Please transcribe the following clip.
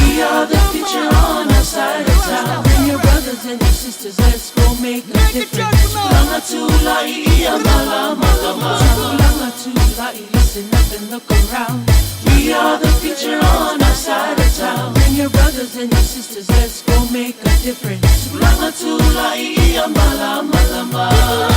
We are the future on our side of town. Bring your brothers and your sisters, let's go make a difference. Tulanga tulai iya malama lama. Tulanga tulai, listen up and look around. We are the future on our side of town. Bring your brothers and your sisters, let's go make a difference. Tulanga tulai iya malama lama.